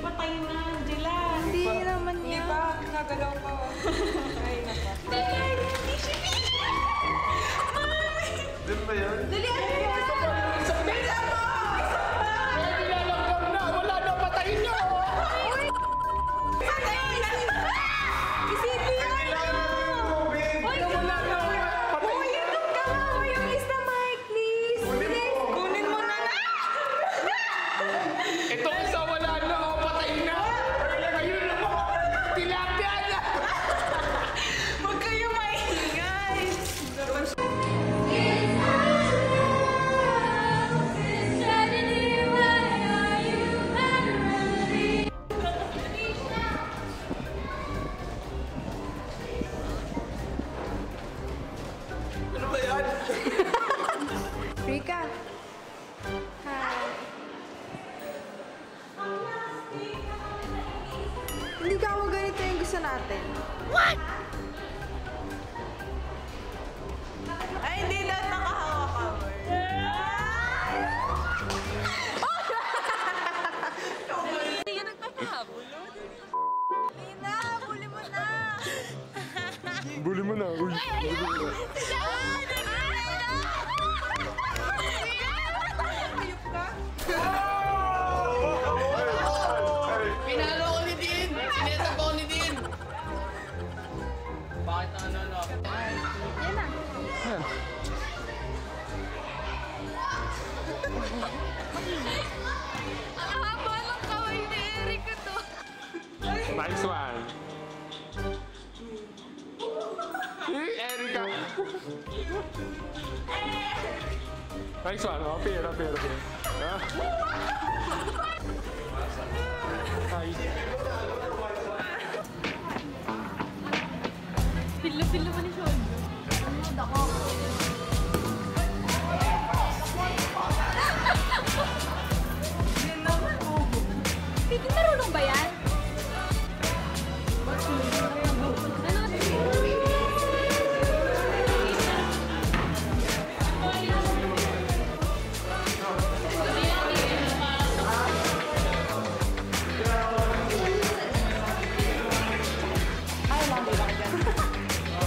patay na, Jela. Hindi naman yan. Hindi pa, nagalaw pa. Ay, napa. Doon ba yun? Dali, ano yan? Bisa mo! Nilalanggam na! Wala na! Patayin niyo! Isipin yan! Hoy, Wala na! Hoy, inom ka nga! Hoy, yung is the mic, please! Please! Kunin mo na na! Ito isa wala na! Patayin na! Ayun na mo! Tilapia na! Huwag kayo maingay! Ano ba yan? Rika! Hi! Hindi ka mo ganito yung gusto natin. Ay, hindi na nakahawak ka. Hindi ka nagpapahabol, no? Ina, huli mo na! Buli mo na! Uy! Ayup ka? Pinalo ko ni Dean! Sineta ko ni Dean! Bakit ano? Yan na. Ang haba ng kaway ni Eric ito. Nice one! Erika! Nice one! Apir. Hi! Pilo mo ni Sean. Ano ako? Hindi marunong ba yan?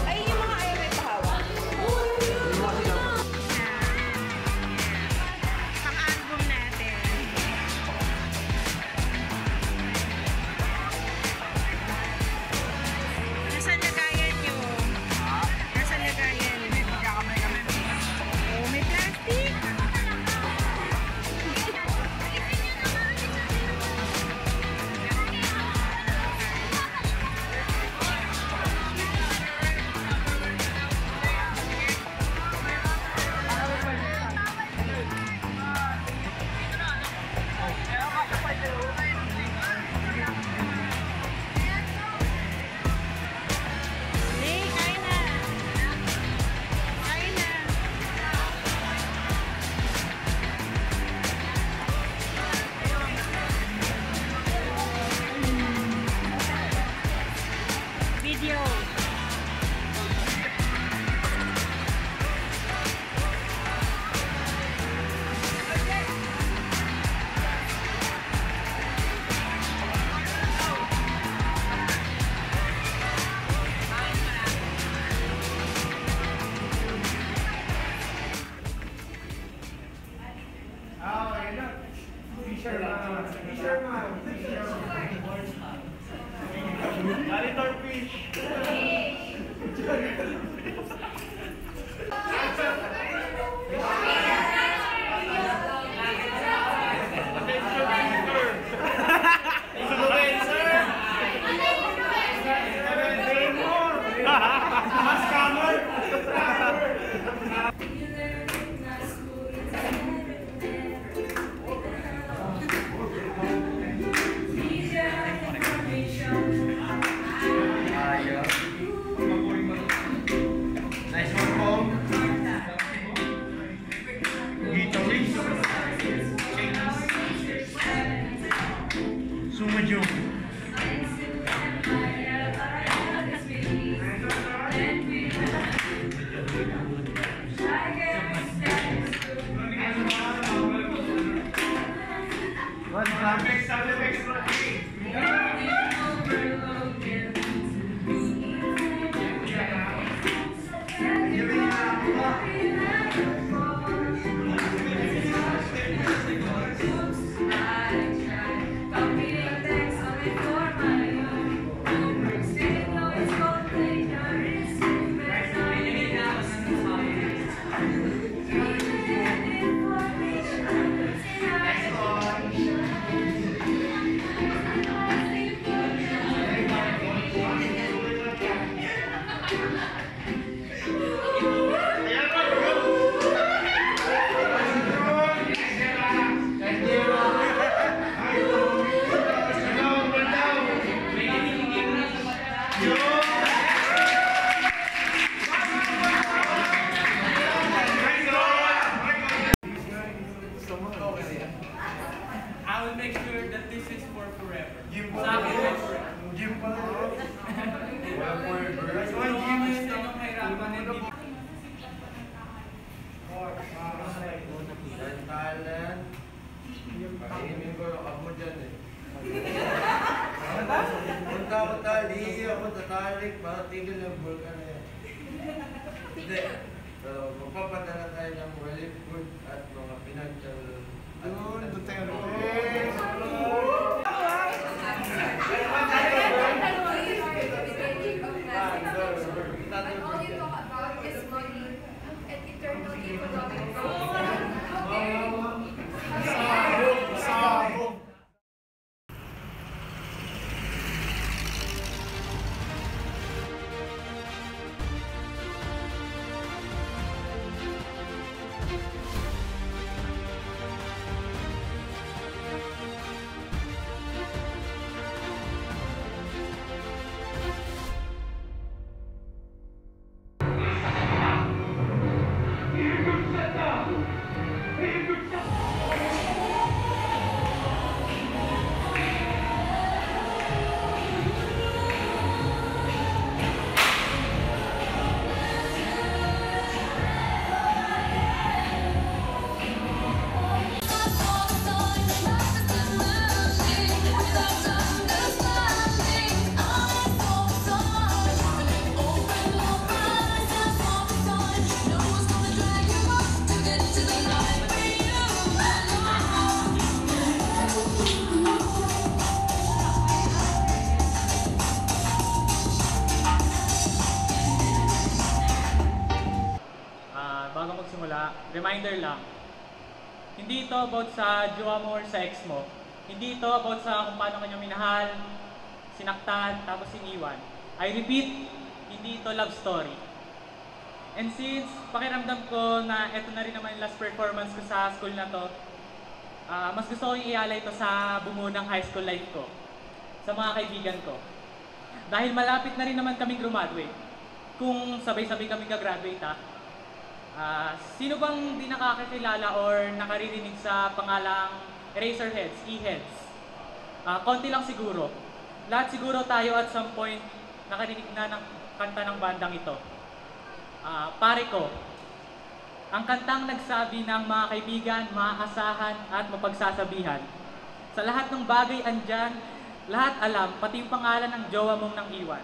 Ay, yung mga ayaw may pahawak. Pang-album natin. Nasaan lagayan nyo? Nasaan lagayan? Oh, may plastic. Hey, kain na. Kain na. Video. Nice one, Paul. Dito, please. Sumadyo. One, Gym pa rin. Wala forever. Ay, gym yun. Talent. Kainin ko yung abo dyan eh. Punta ako tali, ako tatalik, para tigil ng vulkan na yan. Hindi. So, magpapadala tayo ng relief food at mga financial. Doon tayo. But all you talk about is money and eternal economic growth. Okay? Bago magsimula, reminder lang, hindi ito about sa jowa mo or sa ex mo. Hindi ito about sa kung paano kanya minahal, sinaktan, tapos iniwan. I repeat, hindi ito love story. And since pakiramdam ko na ito na rin naman yung last performance ko sa school na to, mas gusto kong ialay ito sa bumuo ng high school life ko, sa mga kaibigan ko. Dahil malapit na rin naman kaming graduate. Kung sabay-sabay kaming gagraduate sino bang di nakakakilala or nakaririnig sa pangalang Eraserheads, E-Heads? Konti lang siguro. Lahat siguro tayo at some point nakarinig na ng kanta ng bandang ito. Pare Ko. Ang kantang nagsabi ng mga kaibigan, maaasahan at mapagsasabihan. Sa lahat ng bagay andyan, lahat alam, pati yung pangalan ng jowa mong nang iwan.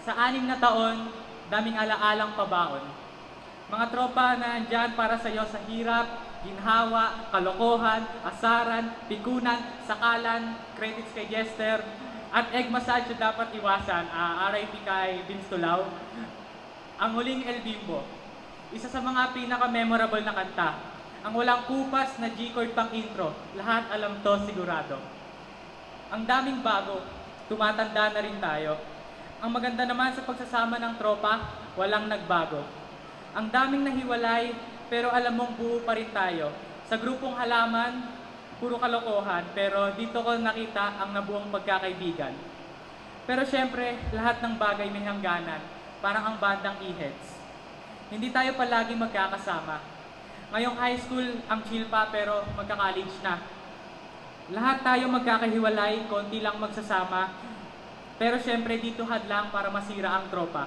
Sa 6 na taon, daming alaalang pabaon. Mga tropa na andyan para sa iyo sa hirap, ginhawa, kalokohan, asaran, pikunan, sakalan, credits kay Jester, at egg massage na dapat iwasan, RIP kay Vince Tulaw. Ang huling El Bimbo, isa sa mga pinaka-memorable na kanta. Ang walang kupas na G-chord pang intro, lahat alam to sigurado. Ang daming bago, tumatanda na rin tayo. Ang maganda naman sa pagsasama ng tropa, walang nagbago. Ang daming nahiwalay, pero alam mong buo pa rin tayo. Sa grupong halaman, puro kalokohan, pero dito ko nakita ang nabuong pagkakaibigan. Pero syempre, lahat ng bagay may hangganan, parang ang bandang E-Heads. Hindi tayo palagi magkakasama. Ngayong high school, ang chill pa pero magka-college na. Lahat tayo magkakahiwalay, konti lang magsasama, pero syempre dito hadlang para masira ang tropa.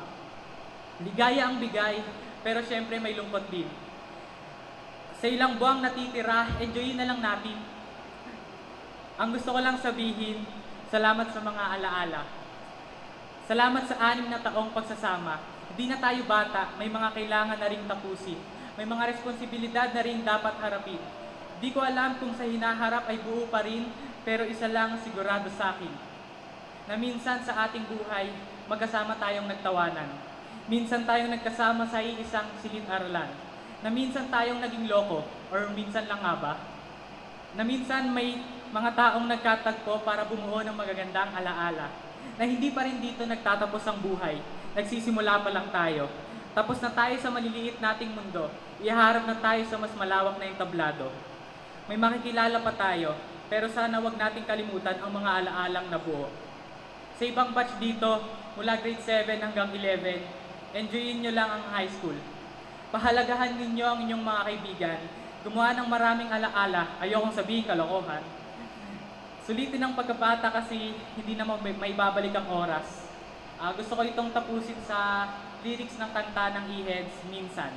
Ligaya ang bigay, pero syempre may lungkot din. Sa ilang buwang natitira, enjoyin na lang natin. Ang gusto ko lang sabihin, salamat sa mga alaala. Salamat sa 6 na taong pagsasama. Hindi na tayo bata, may mga kailangan na ring tapusin. May mga responsibilidad na ring dapat harapin. Di ko alam kung sa hinaharap ay buo pa rin, pero isa lang sigurado sa akin. Na minsan sa ating buhay, magkasama tayong nagtawanan. Minsan tayong nagkasama sa iisang silid-aralan. Na minsan tayong naging loko, or minsan lang nga ba? Na minsan may mga taong nagkatagpo para bumuo ng magagandang alaala. Na hindi pa rin dito nagtatapos ang buhay. Nagsisimula pa lang tayo. Tapos na tayo sa maliliit nating mundo. Iharap na tayo sa mas malawak na entablado. May makikilala pa tayo, pero sana wag nating kalimutan ang mga alaalang nabuo. Sa ibang batch dito, mula grade 7 hanggang 11, enjoyin nyo lang ang high school. Pahalagahan ninyo ang inyong mga kaibigan. Gumawa ng maraming alaala, ayokong sabihin kalokohan. Sulitin ang pagkabata kasi hindi naman may babalik ang oras. Gusto ko itong tapusin sa lyrics ng kanta ng E-Heads, Minsan.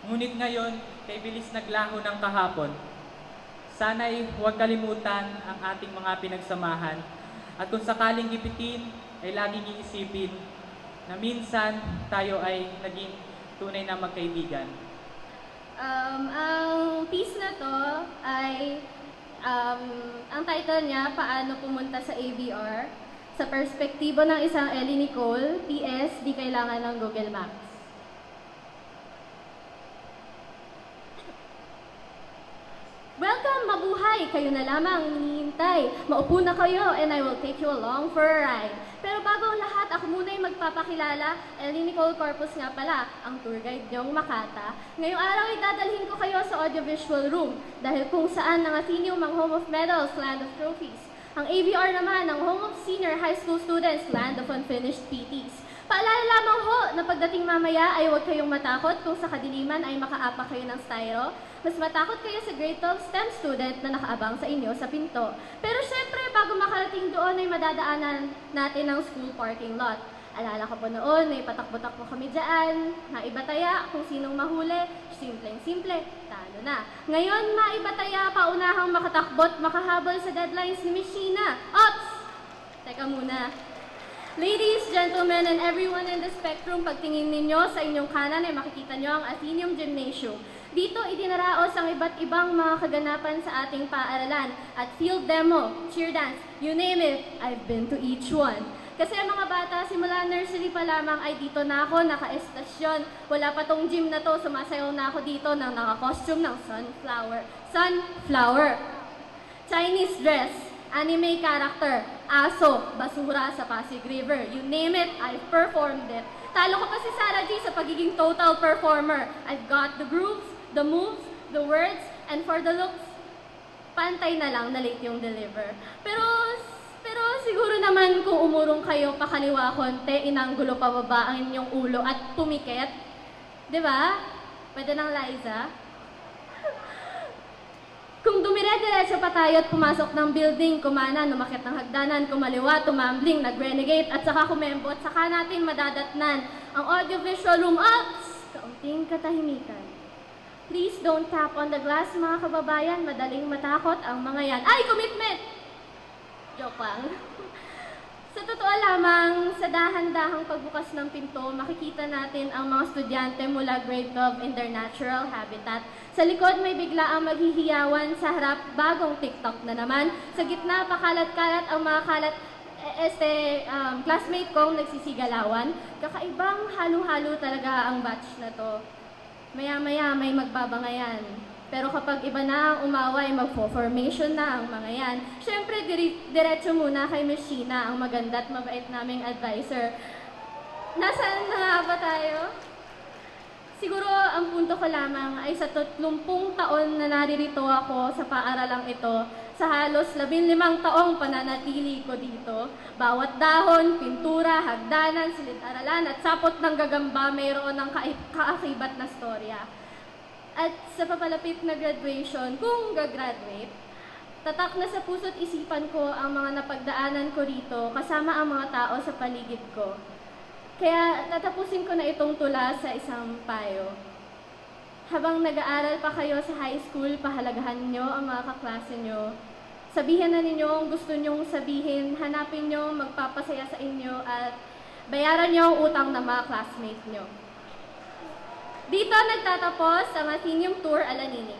Ngunit ngayon, kay bilis naglaho ng kahapon. Sana'y huwag kalimutan ang ating mga pinagsamahan. At kung sakaling gipitin, ay laging iisipin na minsan tayo ay naging tunay na magkaibigan. Ang piece na to ay, ang title niya, Paano Pumunta sa AVR, sa perspektibo ng isang Ellie Nicole, PS, di kailangan ng Google Maps. Welcome, mabuhay! Kayo na lamang hinihintay. Maupo na kayo and I will take you along for a ride. Pero bago ang lahat, ako muna'y magpapakilala. Ellie Nicole Corpus nga pala, ang tour guide niyong Makata. Ngayong araw ay dadalhin ko kayo sa audiovisual room dahil kung saan ang Atheneum ang home of medals, land of trophies. Ang AVR naman ang home of senior high school students, land of unfinished PTs. Paalala lamang ho na pagdating mamaya ay huwag kayong matakot kung sa kadiliman ay makaapa kayo ng styro. Mas matakot kayo sa grade 12 STEM student na nakaabang sa inyo sa pinto. Pero syempre, bago makarating doon ay madadaanan natin ang school parking lot. Alala ko po noon, may patakbo-takbo kami dyan, maibataya kung sinong mahuli, simpleng-simple, talo na. Ngayon, maibataya, paunahang makatakbot, makahabol sa deadlines ni Miss Sheena. Ops! Teka muna. Ladies, gentlemen, and everyone in the spectrum, pagtingin ninyo sa inyong kanan ay makikita nyo ang Atheneum Gymnasium. Dito, idinaraos ang iba't ibang mga kaganapan sa ating paaralan at field demo, cheer dance, you name it, I've been to each one. Kasi ang mga bata, simula nursery pa lamang ay dito na ako, naka-estasyon. Wala pa tong gym na to, sumasayaw na ako dito ng naka-costume ng sunflower. Chinese dress, anime character, aso, basura sa Pasig River. You name it, I've performed it. Talo ko pa si Sarah G sa pagiging total performer. I've got the grooves, the moves, the words, and for the looks, pantay na lang na late yung deliver. Pero siguro naman kung umurong kayo pakaliwa konti, inanggulo pababa ang inyong ulo at tumikit. Diba? Pwede ng Liza? Kung dumire-diretso pa tayo at pumasok ng building, kumana, numakit ng hagdanan, kumaliwa, tumambling, nag-renegade, at saka kumembot, saka natin madadatnan ang audiovisual room. Ops! Kaunting katahimikan. Please don't tap on the glass, mga kababayan. Madaling matakot ang mga yan. Ay, commitment! Joke lang. Sa totoo lamang, sa dahan-dahang pagbukas ng pinto, makikita natin ang mga estudyante mula grade 12 in their natural habitat. Sa likod may bigla ang maghihiyawan, sa harap bagong TikTok na naman. Sa gitna, pakalat-kalat ang mga classmate kong nagsisigalawan. Kakaibang halo-halo talaga ang batch na to. Maya-maya may magbabangayan. Pero kapag iba na ang umaway, magfo-formation na ang mga yan. Siyempre, diretso muna kay Miss Sheena, ang maganda at mabait naming advisor. Nasaan na nga ba tayo? Siguro, ang punto ko lamang ay sa 30 taon na naririto ako sa paaralang ito, sa halos 15 taong pananatili ko dito, bawat dahon, pintura, hagdanan, silid-aralan at sapot ng gagamba mayroon ng kaakibat na storya. At sa papalapit na graduation, kung gagraduate, tatak na sa puso't isipan ko ang mga napagdaanan ko rito kasama ang mga tao sa paligid ko. Kaya tatapusin ko na itong tula sa isang payo. Habang nag-aaral pa kayo sa high school, pahalagahan nyo ang mga kaklase nyo. Sabihin na ninyo ang gusto nyong sabihin, hanapin nyo magpapasaya sa inyo at bayaran nyo ang utang ng mga classmates nyo. Dito nagtatapos ang Atheneum Tour Alanini.